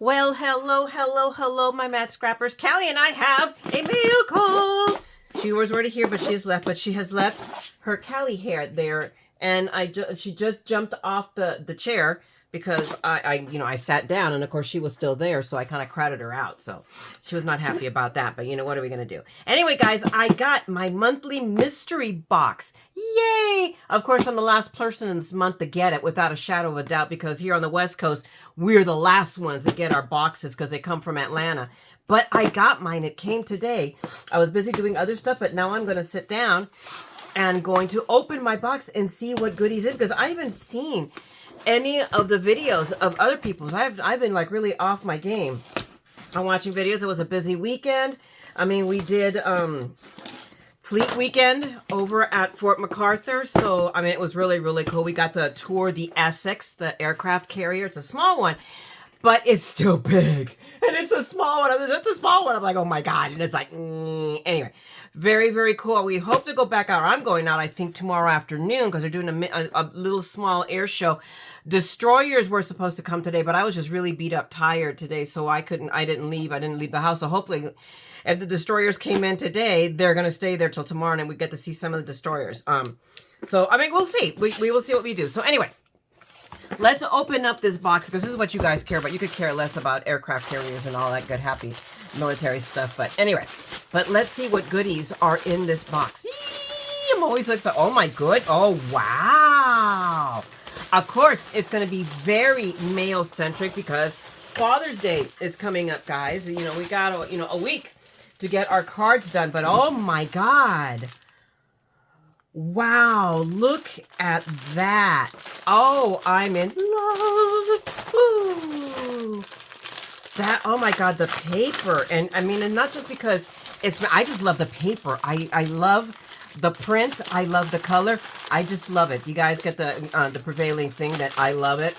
Well, hello, my mat scrappers. Callie and I have a mail call. She was already here, but she's left. But she has left her Callie hair there, and she just jumped off the chair because I sat down, and of course she was still there, so I kind of crowded her out. So she was not happy about that. But what are we gonna do? Anyway, guys, I got my monthly mystery box. Yay! Of course, I'm the last person in this month to get it, without a shadow of a doubt, because here on the West Coast, we're the last ones that get our boxes because they come from Atlanta. But I got mine. It came today. I was busy doing other stuff, but now I'm going to sit down and going to open my box and see what goodies in, because I haven't seen any of the videos of other people's. I've been like really off my game. I'm watching videos. It was a busy weekend. I mean, we did Fleet Weekend over at Fort MacArthur. So, I mean, it was really, really cool. We got to tour the Essex, the aircraft carrier. It's a small one, but it's still big. And it's a small one. It's a small one. I'm like, oh my God. And it's like, anyway, very, very cool. We hope to go back out. I'm going out, I think, tomorrow afternoon, because they're doing a little small air show. Destroyers were supposed to come today, but I was just really beat up, tired today. So I didn't leave the house. So hopefully, if the destroyers came in today, they're going to stay there till tomorrow, and we get to see some of the destroyers. So, I mean, we'll see. We will see what we do. So anyway, let's open up this box, because this is what you guys care about. You could care less about aircraft carriers and all that good, happy military stuff. But anyway, let's see what goodies are in this box. Yee, I'm always like, oh my good. Oh, wow. Of course, it's going to be very male-centric, because Father's Day is coming up, guys. We got, a week to get our cards done. But oh my God. Wow, look at that. Oh, I'm in love. Ooh. That, oh my God, the paper. And I mean, and not just because I just love the paper. I love the print. I love the color. I just love it. You guys get the prevailing thing that I love it.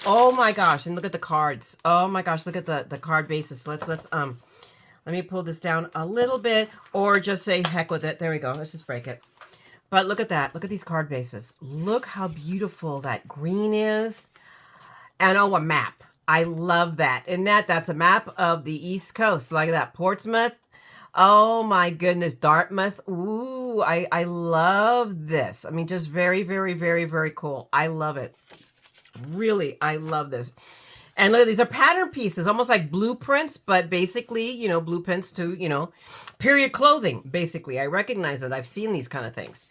Oh my gosh, and look at the cards. Oh my gosh, look at the card basis. Let me pull this down a little bit, or just say heck with it. There we go. Let's just break it. But look at that. Look at these card bases. Look how beautiful that green is. And oh, a map. I love that. And that's a map of the East Coast. Like that. Portsmouth. Oh my goodness. Dartmouth. Ooh, I love this. I mean, just very, very, very, very cool. I love it. Really, I love this. And look, these are pattern pieces, almost like blueprints, but basically, blueprints to, period clothing, basically. I recognize it. I've seen these kind of things.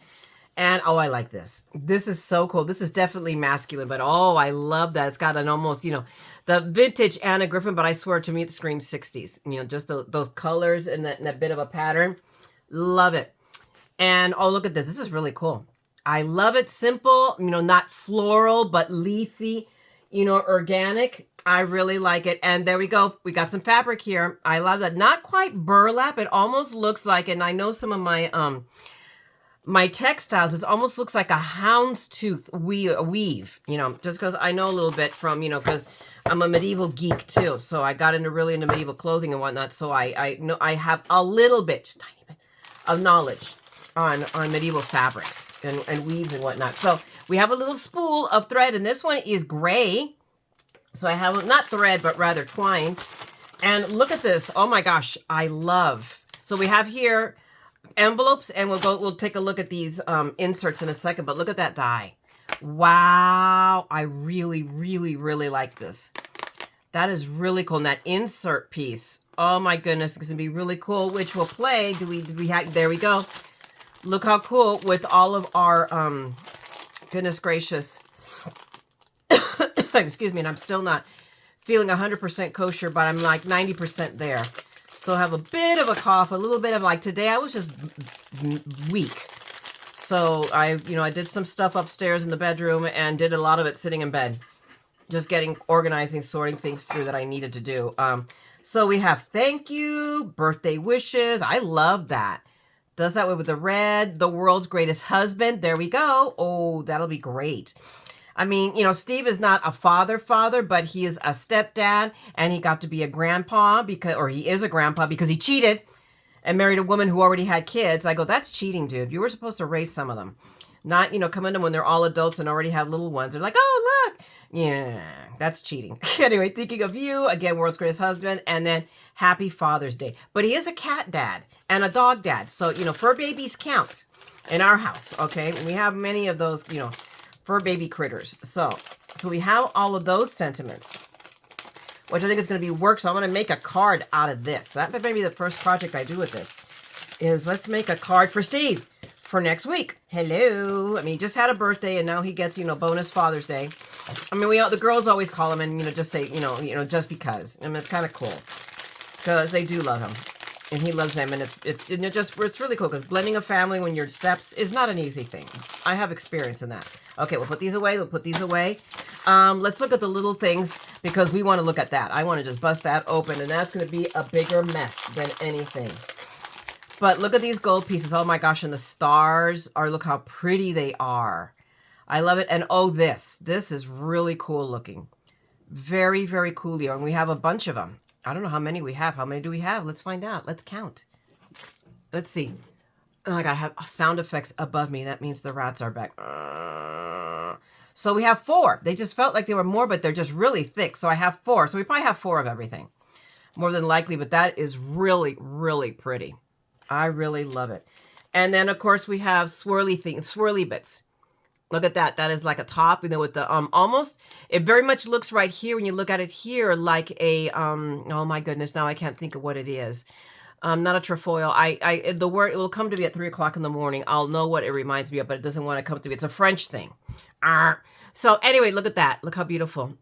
And, oh, I like this. This is so cool. This is definitely masculine, but, oh, I love that. It's got an almost, the vintage Anna Griffin, but I swear to me it screams 60s. Just those colors and that bit of a pattern. Love it. And, oh, look at this. This is really cool. I love it. Simple, not floral, but leafy, organic. I really like it. And there we go. We got some fabric here. I love that. Not quite burlap. It almost looks like, and I know some of my my textiles, it almost looks like a houndstooth weave, just because I know a little bit from, because I'm a medieval geek too. So I got really into medieval clothing and whatnot. So I know I have a little bit, just tiny bit of knowledge on medieval fabrics and weaves and whatnot. So we have a little spool of thread, and this one is gray. So I have not thread, but rather twine. And look at this. Oh my gosh, I love. So we have here envelopes, and we'll take a look at these inserts in a second, but look at that die. Wow, I really, really, really like this. That is really cool. And that insert piece, oh my goodness, it's gonna be really cool, which will play. Do we have, there we go. Look how cool with all of our, goodness gracious. Excuse me, and I'm still not feeling 100% kosher, but I'm like 90% there. Still have a bit of a cough, a little bit of like today I was just weak. So I did some stuff upstairs in the bedroom and did a lot of it sitting in bed. Just organizing, sorting things through that I needed to do. So we have thank you, birthday wishes. I love that. Does that way with the red, the world's greatest husband. There we go. Oh, that'll be great. I mean, Steve is not a father, but he is a stepdad, and he got to be a grandpa he is a grandpa because he cheated and married a woman who already had kids. I go, that's cheating, dude. You were supposed to raise some of them. Not, you know, come in them when they're all adults and already have little ones. They're like, oh, look. Yeah, that's cheating. Anyway, thinking of you, again, world's greatest husband, and then happy Father's Day. But he is a cat dad and a dog dad. So, you know, fur babies count in our house, okay? We have many of those, you know, fur baby critters. So we have all of those sentiments, which I think is going to be work. So I'm going to make a card out of this. That may be the first project I do with this, is let's make a card for Steve for next week. Hello. I mean, he just had a birthday and now he gets, you know, bonus Father's Day. I mean, the girls always call him and, you know, just say, you know, just because. I mean, it's kind of cool because they do love him and he loves them. And it's really cool because blending a family when you're steps is not an easy thing. I have experience in that. Okay, we'll put these away. We'll put these away. Let's look at the little things because we want to look at that. I want to just bust that open and that's going to be a bigger mess than anything. But look at these gold pieces. Oh my gosh, and the stars are, look how pretty they are. I love it. And oh, this is really cool looking. Very, very cool here. And we have a bunch of them. I don't know how many we have. How many do we have? Let's find out. Let's count. Let's see. Oh, I gotta have sound effects above me. That means the rats are back. So we have 4. They just felt like they were more, but they're just really thick. So I have 4. So we probably have 4 of everything. More than likely, but that is really, really pretty. I really love it. And then, of course, we have swirly bits. Look at that. That is like a top, you know, with the almost, it very much looks right here when you look at it here like a, oh my goodness, now I can't think of what it is. Not a trefoil. The word, it will come to me at 3 o'clock in the morning. I'll know what it reminds me of, but it doesn't want to come to me. It's a French thing. So anyway, look at that. Look how beautiful.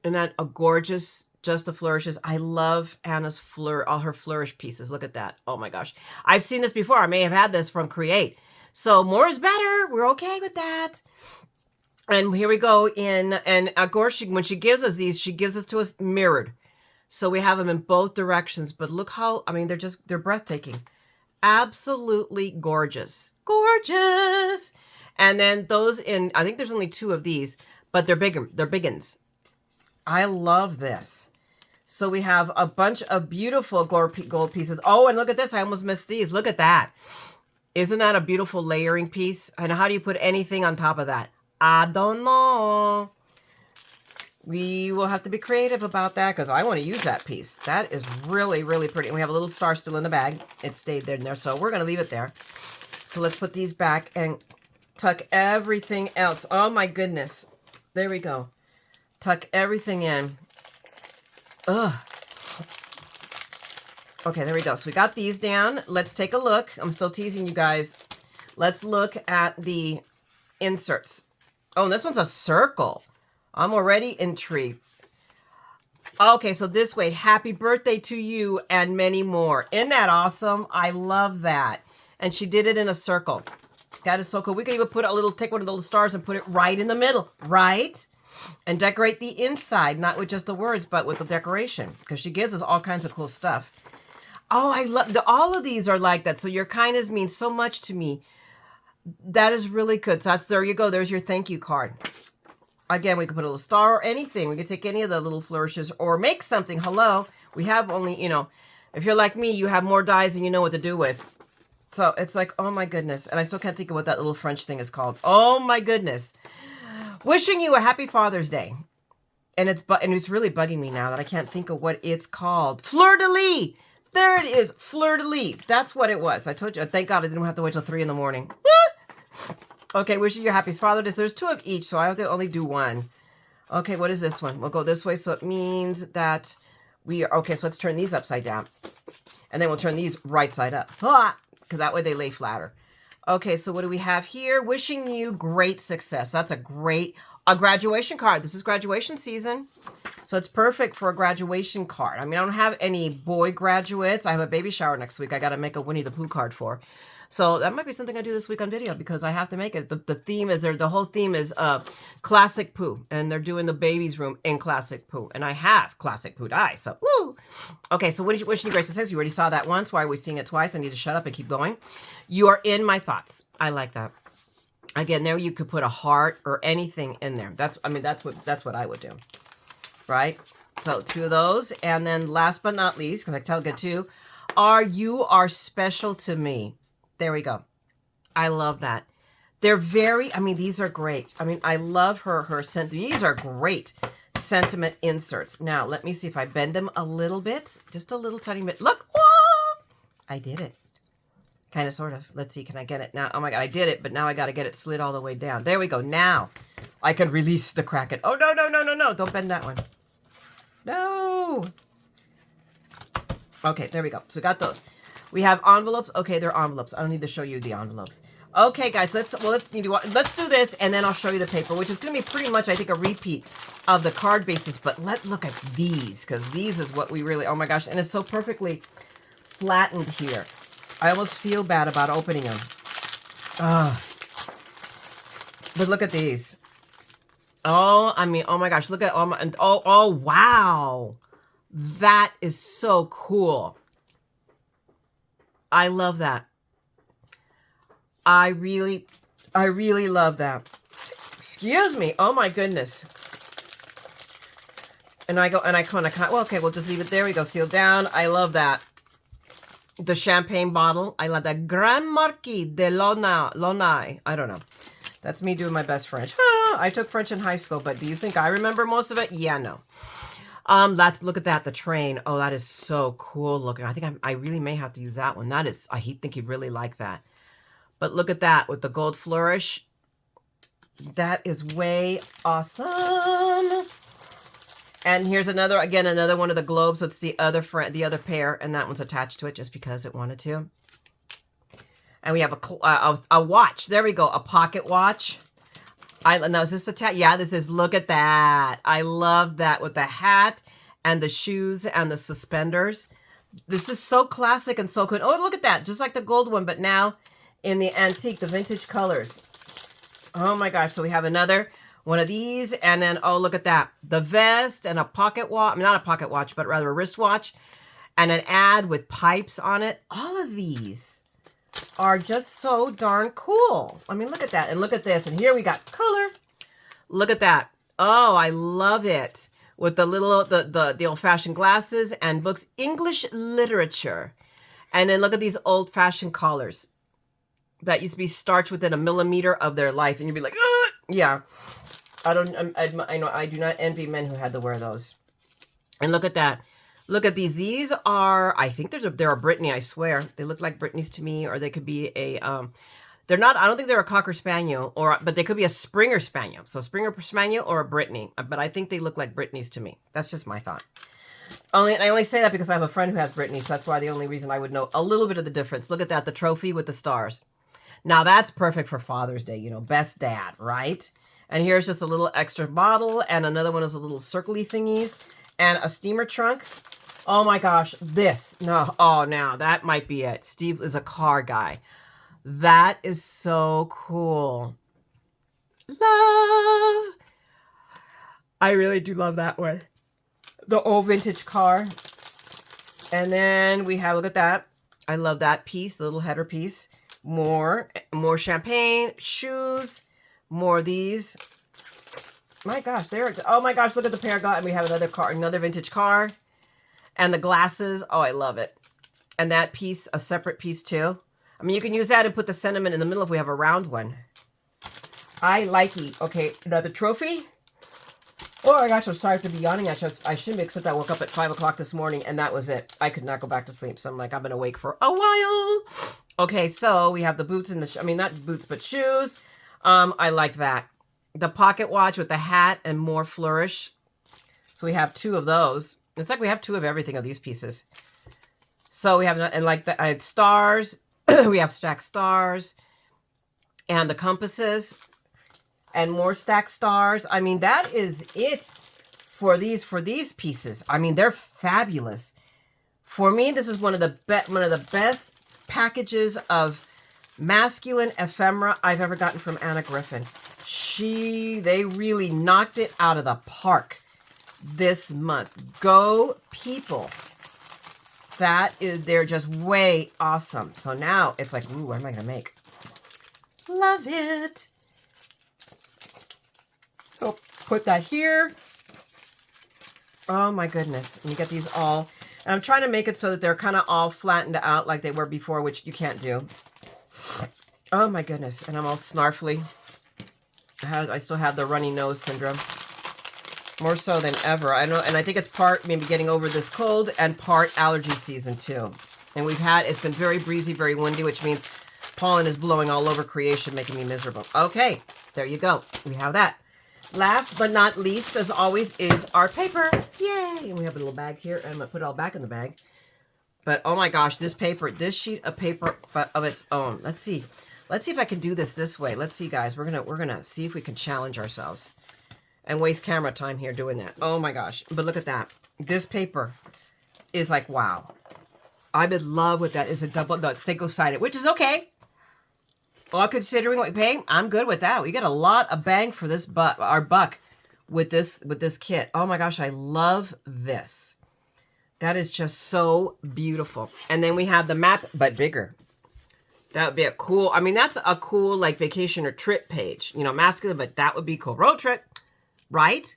Isn't that a gorgeous, just the flourishes? I love Anna's all her flourish pieces. Look at that. Oh my gosh. I've seen this before. I may have had this from Create. So more is better. We're okay with that. And here we go and of course, when she gives us these, she gives us to us mirrored. So we have them in both directions, but look how, I mean, they're breathtaking. Absolutely gorgeous. Gorgeous. And then those I think there's only 2 of these, but they're bigger. They're big ones. I love this. So we have a bunch of beautiful gold pieces. Oh, and look at this. I almost missed these. Look at that. Isn't that a beautiful layering piece? And how do you put anything on top of that? I don't know. We will have to be creative about that because I want to use that piece. That is really, really pretty. And we have a little star still in the bag. It stayed there in there, so we're going to leave it there. So let's put these back and tuck everything else. Oh my goodness. There we go. Tuck everything in. Ugh. Okay, there we go. So we got these down. Let's take a look. I'm still teasing you guys. Let's look at the inserts. Oh, and this one's a circle. I'm already intrigued. Okay, so this way, happy birthday to you and many more. Isn't that awesome? I love that. And she did it in a circle. That is so cool. We could even take one of the little stars and put it right in the middle, right? And decorate the inside, not with just the words, but with the decoration. Because she gives us all kinds of cool stuff. Oh, I love, all of these are like that. So your kindness means so much to me. That is really good. So there you go. There's your thank you card. Again, we could put a little star or anything. We could take any of the little flourishes or make something. Hello. We have only, you know, if you're like me, you have more dies than you know what to do with. So it's like, oh my goodness. And I still can't think of what that little French thing is called. Oh my goodness. Wishing you a happy Father's Day. And it's really bugging me now that I can't think of what it's called. Fleur-de-lis. There it is. Fleur-de-lis. That's what it was. I told you. Thank God I didn't have to wait till 3 in the morning. Okay, wishing you a happy Father's Day. There's 2 of each, so I have to only do 1. Okay, what is this one? We'll go this way, so it means that we are... Okay, so let's turn these upside down. And then we'll turn these right side up. Because that way they lay flatter. Okay, so what do we have here? Wishing you great success. That's a graduation card. This is graduation season. So it's perfect for a graduation card. I mean, I don't have any boy graduates. I have a baby shower next week. I got to make a Winnie the Pooh card for. So that might be something I do this week on video because I have to make it. The theme is the whole theme is classic Pooh. And they're doing the baby's room in classic Pooh. And I have classic Pooh dye. So, woo! Okay, so wishing you great success. You already saw that once. Why are we seeing it twice? I need to shut up and keep going. You are in my thoughts. I like that. Again, there you could put a heart or anything in there. That's what I would do. Right? So 2 of those. And then last but not least, because I tell good too, you are special to me. There we go. I love that. They're very, I mean, these are great. I mean, I love her scent. These are great sentiment inserts. Now, let me see if I bend them a little bit. Just a little tiny bit. Look. Oh, I did it. Kind of, sort of. Let's see. Can I get it now? Oh my God, I did it, but now I got to get it slid all the way down. There we go. Now I can release the Kraken. Oh, no, no, no, no, no. Don't bend that one. No. Okay, there we go. So we got those. We have envelopes. Okay, they're envelopes. I don't need to show you the envelopes. Okay, guys, let's do this, and then I'll show you the paper, which is going to be pretty much, I think, a repeat of the card bases. But let's look at these, because these is what we really, oh my gosh, and it's so perfectly flattened here. I almost feel bad about opening them. But look at these. Oh, I mean, oh my gosh, look at all my, oh, wow. That is so cool. I love that. I really love that. Excuse me. Oh my goodness. And I kind of, well, okay, we'll just leave it there. We go, sealed down. I love that. The champagne bottle. I love that. Grand Marquis de Lonai. I don't know. That's me doing my best French. I took French in high school, but do you think I remember most of it? Yeah, no. Let's look at that. The train. Oh, that is so cool looking. I think I really may have to use that one. That is, I think he'd really like that. But look at that with the gold flourish. That is way awesome. And here's another, again, another one of the globes. So it's the other pair, and that one's attached to it just because it wanted to. And we have a watch. There we go, a pocket watch. Now is this attached? Yeah, this is. Look at that. I love that with the hat and the shoes and the suspenders. This is so classic and so good. Oh, look at that, just like the gold one, but now in the antique, the vintage colors. Oh my gosh. So we have another one of these, and then, oh, look at that. The vest and a pocket watch. I mean, not a pocket watch, but rather a wristwatch, and an ad with pipes on it. All of these are just so darn cool. I mean, look at that. And look at this. And here we got color. Look at that. Oh, I love it. With the little, the old-fashioned glasses and books, English literature. And then look at these old-fashioned collars that used to be starched within a millimeter of their life, and you'd be like, ugh! Yeah. I know I do not envy men who had to wear those. And look at that. Look at these. These are, I think they're a Brittany, I swear. They look like Brittany's to me, or they could be a, they're not, I don't think they're a Cocker Spaniel, but they could be a Springer Spaniel. So Springer Spaniel or a Brittany, but I think they look like Brittany's to me. That's just my thought. I only say that because I have a friend who has Brittany, so that's why the only reason I would know a little bit of the difference. Look at that, the trophy with the stars. Now that's perfect for Father's Day, you know, best dad, right? And here's just a little extra bottle, and another one is a little circly thingies, and a steamer trunk. Oh my gosh, this, no, oh, now that might be it. Steve is a car guy. That is so cool. Love. I really do love that one. The old vintage car. And then we have, look at that. I love that piece, the little header piece. More champagne, shoes, more of these. My gosh, oh my gosh, look at the pair I got. And we have another car, another vintage car. And the glasses, oh, I love it. And that piece, a separate piece too. I mean, you can use that and put the sentiment in the middle if we have a round one. I like it. Okay, another trophy. Oh my gosh, I'm sorry to be yawning. I shouldn't, except I woke up at 5 o'clock this morning and that was it. I could not go back to sleep. So I'm like, I've been awake for a while. Okay, so we have the boots and the, I mean, not boots, but shoes. I like that. The pocket watch with the hat and more flourish. So we have two of those. It's like we have two of everything of these pieces. So we have, and like the, I had stars. We have stacked stars. And the compasses. And more stacked stars. I mean, that is it for these pieces. I mean, they're fabulous. For me, this is one of the best packages of masculine ephemera I've ever gotten from Anna Griffin. They really knocked it out of the park this month. Go people. They're just way awesome. So now it's like, ooh, what am I going to make? Love it. So put that here. Oh my goodness. And you get these all, and I'm trying to make it so that they're kind of all flattened out like they were before, which you can't do. Oh my goodness. And I'm all snarfly. I still have the runny nose syndrome. More so than ever. I know, and I think it's part maybe getting over this cold and part allergy season too. And it's been very breezy, very windy, which means pollen is blowing all over creation, making me miserable. Okay, there you go. We have that. Last but not least, as always, is our paper. Yay! And we have a little bag here. And I'm going to put it all back in the bag. But oh my gosh, this sheet of paper of its own. Let's see. Let's see if I can do this way. Let's see, guys. We're gonna see if we can challenge ourselves and waste camera time here doing that. Oh my gosh. But look at that. This paper is like, wow. I'm in love with that. It's a double, no, it's single-sided, which is okay. Well, considering what we pay, I'm good with that. We get a lot of bang for this our buck with this kit. Oh my gosh, I love this. That is just so beautiful. And then we have the map, but bigger. That would be a cool, I mean, that's a cool like vacation or trip page. You know, masculine, but that would be cool. Road trip, right?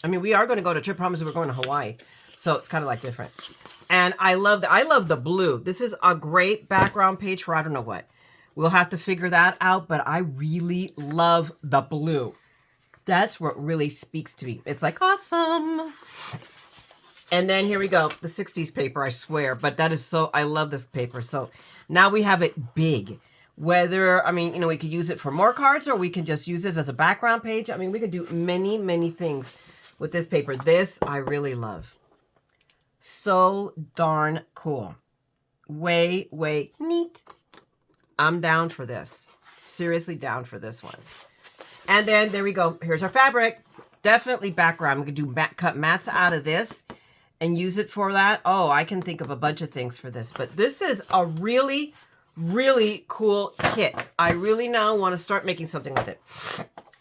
I mean, we are going to go to trip. Promise we're going to Hawaii. So it's kind of like different. And I love the blue. This is a great background page for I don't know what. We'll have to figure that out, but I really love the blue. That's what really speaks to me. It's like, awesome. And then here we go. The 60s paper, I swear. But that is so, I love this paper. So now we have it big. Whether, I mean, you know, we could use it for more cards or we can just use this as a background page. I mean, we could do many, many things with this paper. This I really love. So darn cool. Way, way neat. I'm down for this. Seriously down for this one. And then there we go. Here's our fabric. Definitely background. We could do cut mats out of this and use it for that. Oh, I can think of a bunch of things for this. But this is a really, really cool kit. I really now want to start making something with it.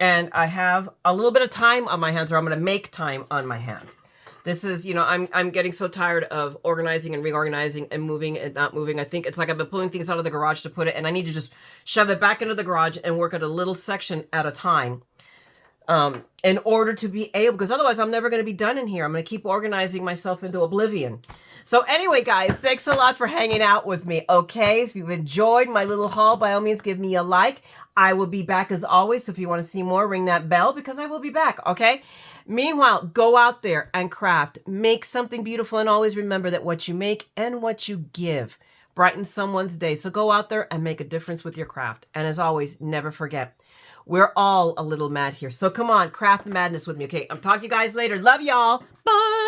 And I have a little bit of time on my hands, or I'm going to make time on my hands. This is, you know, I'm getting so tired of organizing and reorganizing and moving and not moving. I think it's like I've been pulling things out of the garage to put it, and I need to just shove it back into the garage and work at a little section at a time in order to be able, because otherwise I'm never going to be done in here. I'm going to keep organizing myself into oblivion. So anyway, guys, thanks a lot for hanging out with me. Okay, if you've enjoyed my little haul, by all means, give me a like. I will be back as always. So if you want to see more, ring that bell because I will be back. Okay. Meanwhile, go out there and craft. Make something beautiful, and always remember that what you make and what you give brightens someone's day. So go out there and make a difference with your craft. And as always, never forget, we're all a little mad here. So come on, craft madness with me, okay? I'm talking to you guys later. Love y'all. Bye.